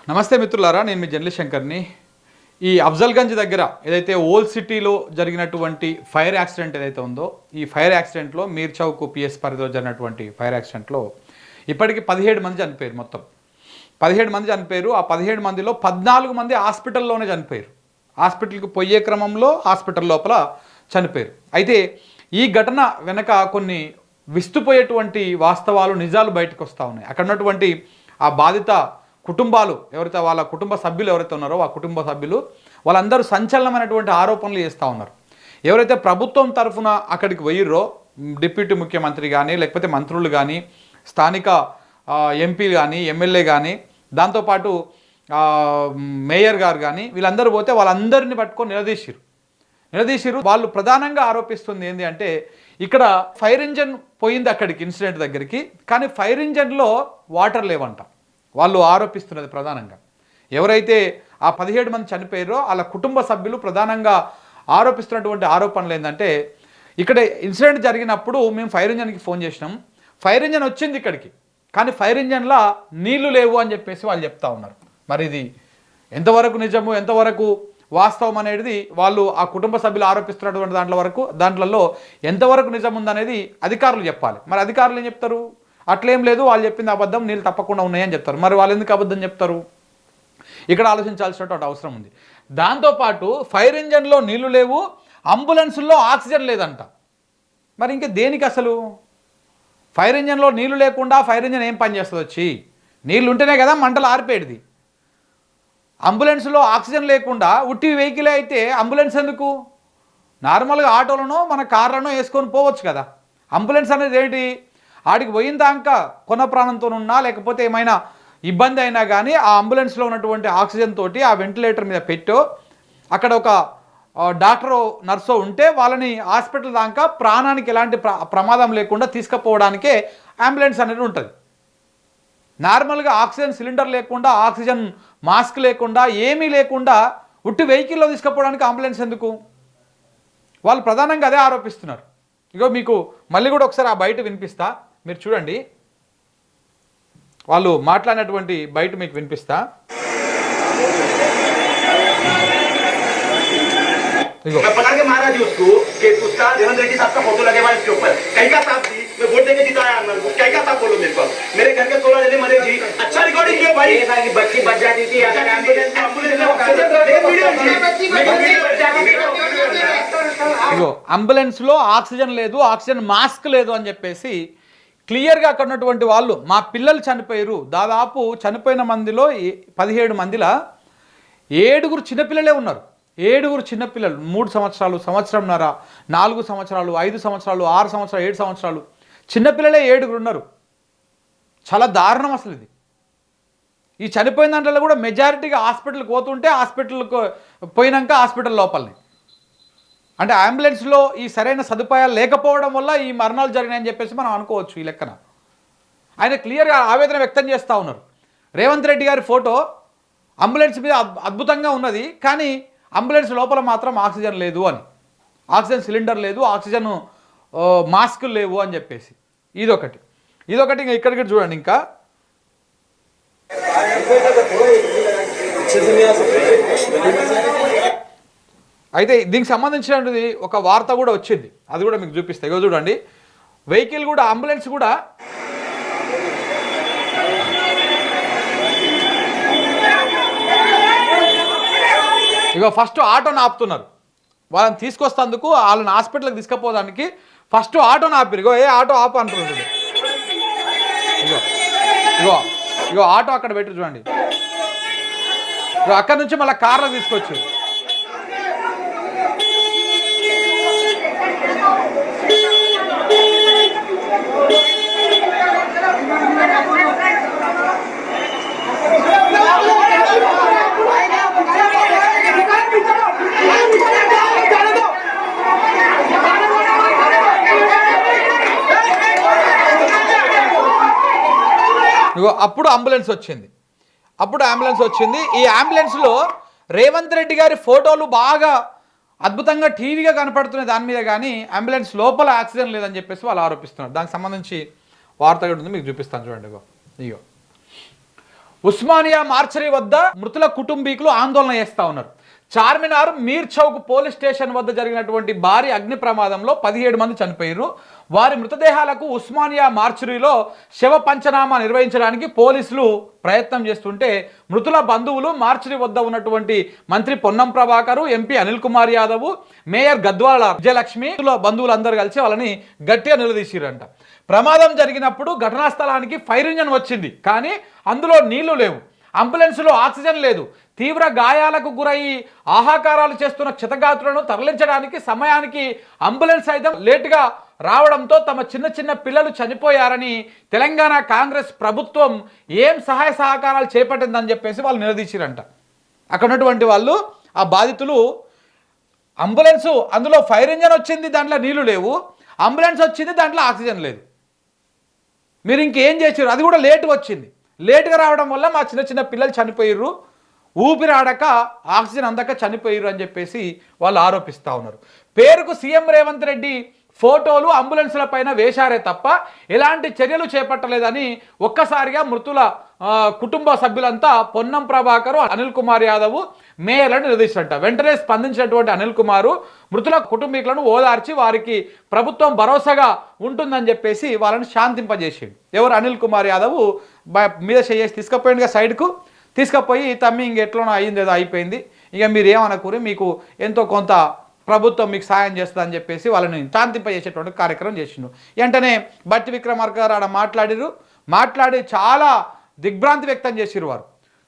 నమస్తే మిత్రులారా, నేను మీ జర్నలిస్ట్ శంకర్ని. ఈ అఫ్జల్గంజ్ దగ్గర ఏదైతే ఓల్డ్ సిటీలో జరిగినటువంటి ఫైర్ యాక్సిడెంట్ ఏదైతే ఉందో, ఈ ఫైర్ యాక్సిడెంట్లో మీర్ చౌక్ పిఎస్ పరిధిలో జరిగినటువంటి ఫైర్ యాక్సిడెంట్లో ఇప్పటికి 17 మంది చనిపోయారు. మొత్తం 17 మంది చనిపోయారు. ఆ 17 మందిలో 14 మంది హాస్పిటల్లోనే చనిపోయారు. హాస్పిటల్కి పోయే క్రమంలో హాస్పిటల్ లోపల చనిపోయారు. అయితే ఈ ఘటన వెనక కొన్ని విస్తుపోయేటువంటి వాస్తవాలు, నిజాలు బయటకు వస్తూ ఉన్నాయి. అక్కడ ఉన్నటువంటి ఆ బాధిత కుటుంబాలు ఎవరైతే, వాళ్ళ కుటుంబ సభ్యులు ఎవరైతే ఉన్నారో ఆ కుటుంబ సభ్యులు వాళ్ళందరూ సంచలనమైనటువంటి ఆరోపణలు చేస్తూ ఉన్నారు. ఎవరైతే ప్రభుత్వం తరఫున అక్కడికి పోయిర్రో, డిప్యూటీ ముఖ్యమంత్రి కానీ, లేకపోతే మంత్రులు కానీ, స్థానిక ఎంపీలు కానీ, ఎమ్మెల్యే కానీ, దాంతోపాటు మేయర్ గారు కానీ, వీళ్ళందరూ పోతే వాళ్ళందరినీ పట్టుకొని నిలదీసిరు. వాళ్ళు ప్రధానంగా ఆరోపిస్తుంది ఏంటి అంటే, ఇక్కడ ఫైర్ ఇంజన్ పోయింది అక్కడికి, ఇన్సిడెంట్ దగ్గరికి, కానీ ఫైర్ ఇంజన్లో వాటర్ లేవంట. వాళ్ళు ఆరోపిస్తున్నది ప్రధానంగా. ఎవరైతే ఆ 17 మంది చనిపోయారో వాళ్ళ కుటుంబ సభ్యులు ప్రధానంగా ఆరోపిస్తున్నటువంటి ఆరోపణలు ఏంటంటే, ఇక్కడ ఇన్సిడెంట్ జరిగినప్పుడు మేము ఫైర్ ఇంజన్కి ఫోన్ చేసినాం, ఫైర్ ఇంజన్ వచ్చింది ఇక్కడికి, కానీ ఫైర్ ఇంజన్లో నీళ్లు లేవు అని చెప్పేసి వాళ్ళు చెప్తా ఉన్నారు. మరి ఇది ఎంతవరకు నిజము, ఎంతవరకు వాస్తవం అనేది వాళ్ళు ఆ కుటుంబ సభ్యులు ఆరోపిస్తున్నటువంటి దాంట్లో ఎంతవరకు నిజం ఉందనేది అధికారులు చెప్పాలి. మరి అధికారులు ఏం చెప్తారు? అట్లేం లేదు, వాళ్ళు చెప్పింది అబద్ధం, నీళ్ళు తప్పకుండా ఉన్నాయని చెప్తారు. మరి వాళ్ళు ఎందుకు అబద్ధం చెప్తారు? ఇక్కడ ఆలోచించాల్సినటువంటి అవసరం ఉంది. దాంతోపాటు ఫైర్ ఇంజన్లో నీళ్లు లేవు, అంబులెన్సుల్లో ఆక్సిజన్ లేదంట. మరి ఇంకా దేనికి అసలు? ఫైర్ ఇంజన్లో నీళ్లు లేకుండా ఫైర్ ఇంజన్ ఏం పని చేస్తుంది? వచ్చి నీళ్ళు ఉంటేనే కదా మంటలు ఆరిపోయేది. అంబులెన్స్లో ఆక్సిజన్ లేకుండా ఉట్టి వెహికల్ అయితే అంబులెన్స్ ఎందుకు? నార్మల్గా ఆటోలను మన కార్లను వేసుకొని పోవచ్చు కదా. అంబులెన్స్ అనేది ఏంటి? ఆడికి పోయిన దాకా కొన ప్రాణంతో ఉన్నా, లేకపోతే ఏమైనా ఇబ్బంది అయినా కానీ ఆ అంబులెన్స్లో ఉన్నటువంటి ఆక్సిజన్ తోటి ఆ వెంటిలేటర్ మీద పెట్టో, అక్కడ ఒక డాక్టరో నర్సో ఉంటే వాళ్ళని హాస్పిటల్ దాకా ప్రాణానికి ఎలాంటి ప్రమాదం లేకుండా తీసుకుపోవడానికే అంబులెన్స్ అనేది ఉంటుంది. నార్మల్గా ఆక్సిజన్ సిలిండర్ లేకుండా, ఆక్సిజన్ మాస్క్ లేకుండా, ఏమీ లేకుండా ఉట్టి వెహికల్లో తీసుకుపోవడానికి అంబులెన్స్ ఎందుకు? వాళ్ళు ప్రధానంగా అదే ఆరోపిస్తున్నారు. ఇగో మీకు మళ్ళీ కూడా ఒకసారి ఆ బయట వినిపిస్తా, మీరు చూడండి. వాళ్ళు మాట్లాడినటువంటి బయట మీకు వినిపిస్తా. मैं पकड़ के मारा जी उसको कि उसका देवेंद्र रेड्डी साहब का फोटो लगे हुआ है इसके ऊपर। कहीं का साहब जी, मैं वोट देके जिताया अंदर को। कहीं का साहब बोलो मेरे को, मेरे घर के 16 जने मरे जी। अच्छा रिकॉर्डिंग है भाई, ये सारी बच्ची बच जाती थी अगर एम्बुलेंस ఇగో అంబులెన్స్లో ఆక్సిజన్ లేదు, ఆక్సిజన్ మాస్క్ లేదు అని చెప్పేసి క్లియర్గా అక్కడ ఉన్నటువంటి వాళ్ళు, మా పిల్లలు చనిపోయారు, దాదాపు చనిపోయిన మందిలో 17 మందిలో 7 చిన్నపిల్లలే ఉన్నారు. 7 చిన్నపిల్లలు, 3 సంవత్సరాలు, సంవత్సరంన్నర, 4 సంవత్సరాలు, 5 సంవత్సరాలు, 6 సంవత్సరాలు, 7 సంవత్సరాలు చిన్నపిల్లలే 7 ఉన్నారు. చాలా దారుణం అసలు ఇది. ఈ చనిపోయిన దాంట్లో కూడా మెజారిటీగా హాస్పిటల్కి పోతుంటే, హాస్పిటల్కి పోయినాక హాస్పిటల్ లోపలని, అంటే అంబులెన్స్లో ఈ సరైన సదుపాయాలు లేకపోవడం వల్ల ఈ మరణాలు జరిగినాయని చెప్పేసి మనం అనుకోవచ్చు. ఈ లెక్కన ఆయన క్లియర్గా ఆవేదన వ్యక్తం చేస్తూ ఉన్నారు. రేవంత్ రెడ్డి గారి ఫోటో అంబులెన్స్ మీద అద్భుతంగా ఉన్నది, కానీ అంబులెన్స్ లోపల మాత్రం ఆక్సిజన్ లేదు అని, ఆక్సిజన్ సిలిండర్ లేదు, ఆక్సిజన్ మాస్కులు లేవు అని చెప్పేసి. ఇదొకటి. ఇంకా ఇక్కడికి చూడండి. ఇంకా అయితే దీనికి సంబంధించినది ఒక వార్త కూడా వచ్చింది, అది కూడా మీకు చూపిస్తాయి. ఇగో చూడండి, వెహికల్ కూడా, అంబులెన్స్ కూడా ఇగో ఫస్ట్ ఆటోని ఆపుతున్నారు. వాళ్ళని తీసుకొస్తేందుకు, వాళ్ళని హాస్పిటల్కి తీసుకుపోవడానికి ఫస్ట్ ఆటోని ఆపిరు. ఇగో ఏ ఆటో ఆపు అంటున్నారు. ఇగో ఇగో ఇగో ఆటో అక్కడ పెట్టి చూడండి. ఇగో అక్కడ నుంచి మళ్ళీ కార్లో తీసుకొచ్చారు. అప్పుడు అంబులెన్స్ వచ్చింది. ఈ అంబులెన్స్లో రేవంత్ రెడ్డి గారి ఫోటోలు బాగా అద్భుతంగా టీవీగా కనపడుతున్నాయి దాని మీద, కానీ అంబులెన్స్ లోపల ఆక్సిజన్ లేదని చెప్పేసి వాళ్ళు ఆరోపిస్తున్నారు. దానికి సంబంధించి వార్త కూడా ఉంది, మీకు చూపిస్తాను చూడండి. ఇగో ఉస్మానియా మార్చరీ వద్ద మృతుల కుటుంబీకులు ఆందోళన చేస్తూ ఉన్నారు. చార్మినార్ మీర్ చౌక్ పోలీస్ స్టేషన్ వద్ద జరిగినటువంటి భారీ అగ్ని ప్రమాదంలో 17 మంది చనిపోయారు. వారి మృతదేహాలకు ఉస్మానియా మార్చురీలో శవ పంచనామా నిర్వహించడానికి పోలీసులు ప్రయత్నం చేస్తుంటే మృతుల బంధువులు మార్చురీ వద్ద ఉన్నటువంటి మంత్రి పొన్నం ప్రభాకర్, ఎంపీ అనిల్ కుమార్ యాదవ్, మేయర్ గద్వాల విజయలక్ష్మి బంధువులందరూ కలిసి వాళ్ళని గట్టిగా నిలదీసిరంట. ప్రమాదం జరిగినప్పుడు ఘటనా స్థలానికి ఫైర్ ఇంజన్ వచ్చింది, కానీ అందులో నీళ్లు లేవు, అంబులెన్స్లో ఆక్సిజన్ లేదు. తీవ్ర గాయాలకు గురయ్యి ఆహాకారాలు చేస్తున్న క్షతగాత్రులను తరలించడానికి సమయానికి అంబులెన్స్ సైతం లేటుగా రావడంతో తమ చిన్న పిల్లలు చనిపోయారని తెలంగాణ కాంగ్రెస్ ప్రభుత్వం ఏం సహాయ సహకారాలు చేపట్టిందని చెప్పేసి వాళ్ళు నిలదీసిరంట. అక్కడ ఉన్నటువంటి వాళ్ళు ఆ బాధితులు అంబులెన్స్ అందులో ఫైర్ ఇంజన్ వచ్చింది, దాంట్లో నీళ్లు లేవు, అంబులెన్స్ వచ్చింది, దాంట్లో ఆక్సిజన్ లేదు, మీరు ఇంకేం చేసారు, అది కూడా లేటుగా వచ్చింది, లేటుగా రావడం వల్ల మా చిన్న పిల్లలు చనిపోయారు, ఊపిరాడక ఆక్సిజన్ అందక చనిపోయారు అని చెప్పేసి వాళ్ళు ఆరోపిస్తూ ఉన్నారు. పేరుకు సీఎం రేవంత్ రెడ్డి ఫోటోలు అంబులెన్స్ల పైన వేశారే తప్ప ఎలాంటి చర్యలు చేపట్టలేదని ఒక్కసారిగా మృతుల కుటుంబ సభ్యులంతా పొన్నం ప్రభాకర్, అనిల్ కుమార్ యాదవ్, మేయర్లను నిలదీశారంట. వెంటనే స్పందించినటువంటి అనిల్ కుమారు మృతుల కుటుంబీకులను ఓదార్చి వారికి ప్రభుత్వం భరోసాగా ఉంటుందని చెప్పేసి వాళ్ళని శాంతింపజేసిండు. ఎవరు? అనిల్ కుమార్ యాదవ్ మీద చేసి తీసుకుపోయిందిగా సైడ్కు తీసుకుపోయి, తమ్మి ఇంకెట్లనో అయ్యింది, ఏదో అయిపోయింది, ఇక మీరు ఏమనుకోరు, మీకు ఎంతో కొంత ప్రభుత్వం మీకు సాయం చేస్తుందని చెప్పేసి వాళ్ళని శాంతింపజేసేటువంటి కార్యక్రమం చేసిండు. వెంటనే బట్టి విక్రమార్క గారు ఆడ మాట్లాడి చాలా దిగ్భ్రాంతి వ్యక్తం చేసిరు. వారు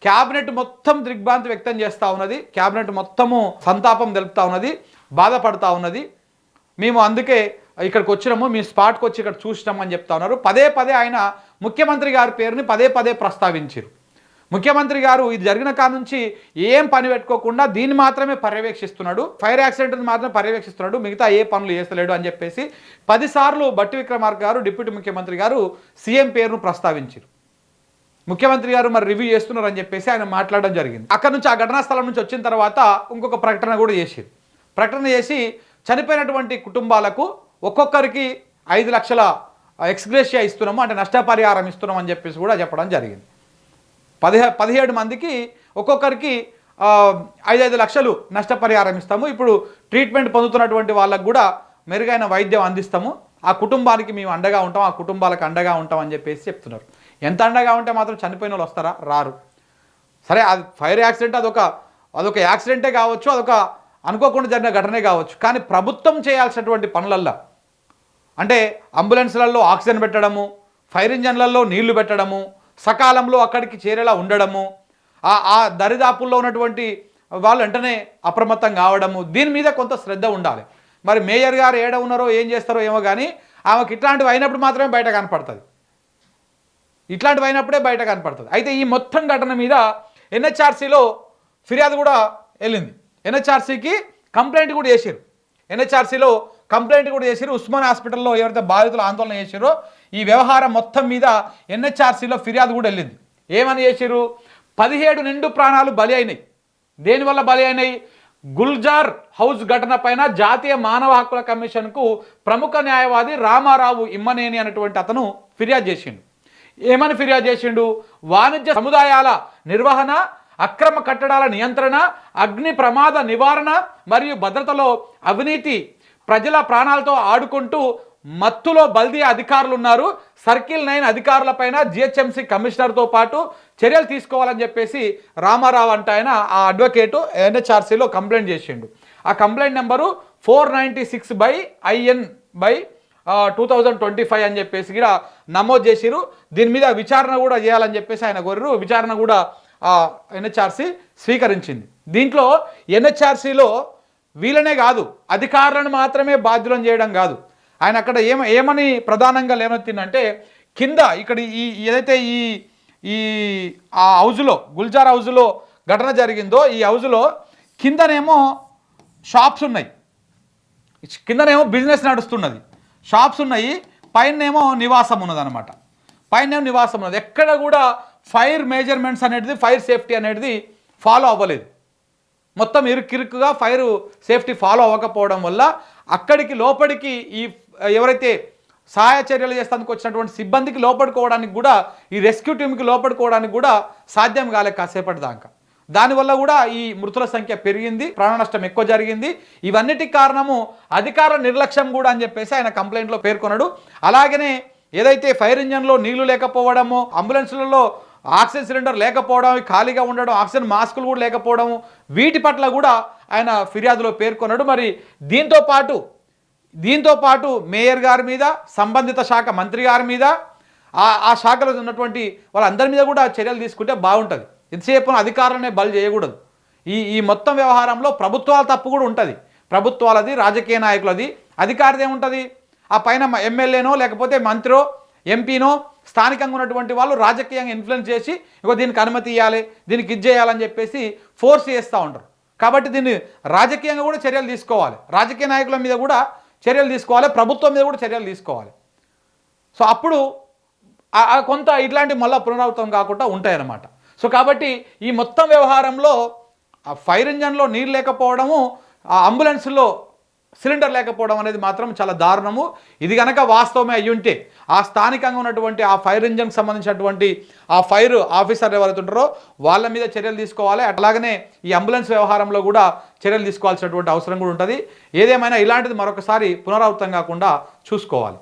క్యాబినెట్ మొత్తం దిగ్భ్రాంతి వ్యక్తం చేస్తూ ఉన్నది, క్యాబినెట్ మొత్తము సంతాపం తెలుపుతూ ఉన్నది, బాధపడుతూ ఉన్నది. మేము అందుకే ఇక్కడికి వచ్చినాము, మీ స్పాట్కి వచ్చి ఇక్కడ చూసినామని చెప్తా ఉన్నారు. పదే ఆయన ముఖ్యమంత్రి గారి పేరుని పదే ప్రస్తావించారు. ముఖ్యమంత్రి గారు ఇది జరిగిన కాడ నుంచి ఏం పని పెట్టుకోకుండా దీన్ని మాత్రమే పర్యవేక్షిస్తున్నాడు, ఫైర్ యాక్సిడెంట్ని మాత్రమే పర్యవేక్షిస్తున్నాడు, మిగతా ఏ పనులు చేస్తలేడు అని చెప్పేసి 10 సార్లు బట్టి విక్రమార్క గారు డిప్యూటీ ముఖ్యమంత్రి గారు సీఎం పేరును ప్రస్తావించారు. ముఖ్యమంత్రి గారు మరి రివ్యూ చేస్తున్నారు అని చెప్పేసి ఆయన మాట్లాడడం జరిగింది. అక్కడ నుంచి ఆ ఘటనా స్థలం నుంచి వచ్చిన తర్వాత ఇంకొక ప్రకటన కూడా చేశారు. ప్రకటన చేసి చనిపోయినటువంటి కుటుంబాలకు ఒక్కొక్కరికి 5 లక్షల ఎక్స్గ్రేషియా ఇస్తున్నాము, అంటే నష్టపరిహారం ఇస్తున్నాం అని చెప్పేసి కూడా చెప్పడం జరిగింది. 17 మందికి ఒక్కొక్కరికి 5 లక్షలు నష్టపరిహారం ఇస్తాము. ఇప్పుడు ట్రీట్మెంట్ పొందుతున్నటువంటి వాళ్ళకు కూడా మెరుగైన వైద్యం అందిస్తాము, ఆ కుటుంబానికి మేము అండగా ఉంటాం, ఆ కుటుంబాలకు అండగా ఉంటాం అని చెప్పేసి చెప్తున్నారు. ఎంత అండగా ఉంటే మాత్రం చనిపోయిన వాళ్ళు వస్తారా? రారు. సరే, అది ఫైర్ యాక్సిడెంట్, అదొక యాక్సిడెంటే కావచ్చు, అదొక అనుకోకుండా జరిగిన ఘటనే కావచ్చు, కానీ ప్రభుత్వం చేయాల్సినటువంటి పనులల్లో అంటే అంబులెన్స్లలో ఆక్సిజన్ పెట్టడము, ఫైర్ ఇంజన్లలో నీళ్లు పెట్టడము, సకాలంలో అక్కడికి చేరేలా ఉండడము, ఆ దరిదాపుల్లో ఉన్నటువంటి వాళ్ళు వెంటనే అప్రమత్తం కావడము, దీని మీద కొంత శ్రద్ధ ఉండాలి. మరి మేయర్ గారు ఏడ ఉన్నారో ఏం చేస్తారో ఏమో, కానీ ఆమెకు ఇట్లాంటివి అయినప్పుడు మాత్రమే బయట కనపడుతుంది, ఇట్లాంటివి అయినప్పుడే బయట కనపడుతుంది. అయితే ఈ మొత్తం ఘటన మీద ఎన్హెచ్ఆర్సీలో ఫిర్యాదు కూడా వెళ్ళింది, ఎన్హెచ్ఆర్సీకి కంప్లైంట్ కూడా చేశారు, ఎన్హెచ్ఆర్సీలో కంప్లైంట్ కూడా చేశారు. ఉస్మాన్ హాస్పిటల్లో ఎవరైతే బాధితులు ఆందోళన చేశారో ఈ వ్యవహారం మొత్తం మీద ఎన్హెచ్ఆర్సీలో ఫిర్యాదు కూడా వెళ్ళింది. ఏమని చేశారు? 17 నిండు ప్రాణాలు బలి అయినాయి. దేనివల్ల బలి అయినాయి? గుల్జార్ హౌస్ ఘటన పైన జాతీయ మానవ హక్కుల కమిషన్కు ప్రముఖ న్యాయవాది రామారావు ఇమ్మనేని అనేటువంటి అతను ఫిర్యాదు చేసిండు. ఏమని ఫిర్యాదు చేసిండు? వాణిజ్య సముదాయాల నిర్వహణ, అక్రమ కట్టడాల నియంత్రణ, అగ్ని ప్రమాద నివారణ మరియు భద్రతలో అవినీతి, ప్రజల ప్రాణాలతో ఆడుకుంటూ మత్తులో బల్దీ అధికారులు ఉన్నారు, సర్కిల్ 9 అధికారులపైన జిహెచ్ఎంసీ కమిషనర్తో పాటు చర్యలు తీసుకోవాలని చెప్పేసి రామారావు అంటే ఆయన ఆ అడ్వకేటు ఎన్హెచ్ఆర్సీలో కంప్లైంట్ చేసిండు. ఆ కంప్లైంట్ నెంబరు 496/IN/2025 అని చెప్పేసి కూడా నమోదు చేసిరు. దీని మీద విచారణ కూడా చేయాలని చెప్పేసి ఆయన కోరిరు. విచారణ కూడా ఎన్హెచ్ఆర్సీ స్వీకరించింది. దీంట్లో ఎన్హెచ్ఆర్సీలో వీళ్ళనే కాదు, అధికారులను మాత్రమే బాధ్యులను చేయడం కాదు, ఆయన అక్కడ ఏమని ప్రధానంగా లేవనెత్తిందంటే, కింద ఇక్కడ ఏదైతే ఈ ఆ హౌజ్లో గుల్జార్ హౌజ్లో ఘటన జరిగిందో ఈ హౌజ్లో కిందనేమో షాప్స్ ఉన్నాయి, కిందనేమో బిజినెస్ నడుస్తున్నది, షాప్స్ ఉన్నాయి, పైనేమో నివాసం ఉన్నదన్నమాట, పైన నివాసం ఉన్నది. ఎక్కడ కూడా ఫైర్ మెజర్మెంట్స్ అనేది, ఫైర్ సేఫ్టీ అనేది ఫాలో అవ్వలేదు. మొత్తం ఇరుక్కుగా ఫైర్ సేఫ్టీ ఫాలో అవ్వకపోవడం వల్ల అక్కడికి లోపలికి ఈ ఎవరైతే సహాయ చర్యలు చేసేందుకు వచ్చినటువంటి సిబ్బందికి లోపడుకోవడానికి కూడా, ఈ రెస్క్యూ టీంకి లోపడుకోవడానికి కూడా సాధ్యం కాలే కాసేపటి దాకా. దానివల్ల కూడా ఈ మృతుల సంఖ్య పెరిగింది, ప్రాణ నష్టం ఎక్కువ జరిగింది. ఇవన్నిటికి కారణము అధికార నిర్లక్ష్యం కూడా అని చెప్పేసి ఆయన కంప్లైంట్లో పేర్కొన్నాడు. అలాగనే ఏదైతే ఫైర్ ఇంజన్లో నీళ్లు లేకపోవడము, అంబులెన్స్లలో ఆక్సిజన్ సిలిండర్ లేకపోవడం, ఖాళీగా ఉండడం, ఆక్సిజన్ మాస్కులు కూడా లేకపోవడం, వీటి పట్ల కూడా ఆయన ఫిర్యాదులో పేర్కొన్నాడు. మరి దీంతో పాటు మేయర్ గారి మీద, సంబంధిత శాఖ మంత్రి గారి మీద, ఆ శాఖలో ఉన్నటువంటి వాళ్ళందరి మీద కూడా చర్యలు తీసుకుంటే బాగుంటుంది. ఇంతసేపు అధికారులనే బలి చేయకూడదు. ఈ మొత్తం వ్యవహారంలో ప్రభుత్వాల తప్పు కూడా ఉంటుంది. ప్రభుత్వాలది, రాజకీయ నాయకులది. అధికారిది ఏముంటుంది? ఆ పైన ఎమ్మెల్యేనో లేకపోతే మంత్రో ఎంపీనో స్థానికంగా ఉన్నటువంటి వాళ్ళు రాజకీయంగా ఇన్ఫ్లుయెన్స్ చేసి ఇగో దీనికి అనుమతి ఇవ్వాలి, దీనికి ఇది చేయాలని చెప్పేసి ఫోర్స్ చేస్తూ ఉంటారు. కాబట్టి దీన్ని రాజకీయంగా కూడా చర్యలు తీసుకోవాలి, రాజకీయ నాయకుల మీద కూడా చర్యలు తీసుకోవాలి, ప్రభుత్వం మీద కూడా చర్యలు తీసుకోవాలి. సో అప్పుడు కొంత ఇట్లాంటి మళ్ళీ పునరావృతం కాకుండా ఉంటాయన్నమాట. సో కాబట్టి ఈ మొత్తం వ్యవహారంలో ఆ ఫైర్ ఇంజన్లో నీరు లేకపోవడము, ఆ అంబులెన్స్లో సిలిండర్ లేకపోవడం అనేది మాత్రం చాలా దారుణము. ఇది కనుక వాస్తవమే అయ్యుంటే ఆ స్థానికంగా ఉన్నటువంటి ఆ ఫైర్ ఇంజన్కి సంబంధించినటువంటి ఆ ఫైర్ ఆఫీసర్ ఎవరైతే ఉంటారో వాళ్ళ మీద చర్యలు తీసుకోవాలి. అట్లాగనే ఈ అంబులెన్స్ వ్యవహారంలో కూడా చర్యలు తీసుకోవాల్సినటువంటి అవసరం కూడా ఉంటుంది. ఏదేమైనా ఇలాంటిది మరొకసారి పునరావృతం కాకుండా చూసుకోవాలి.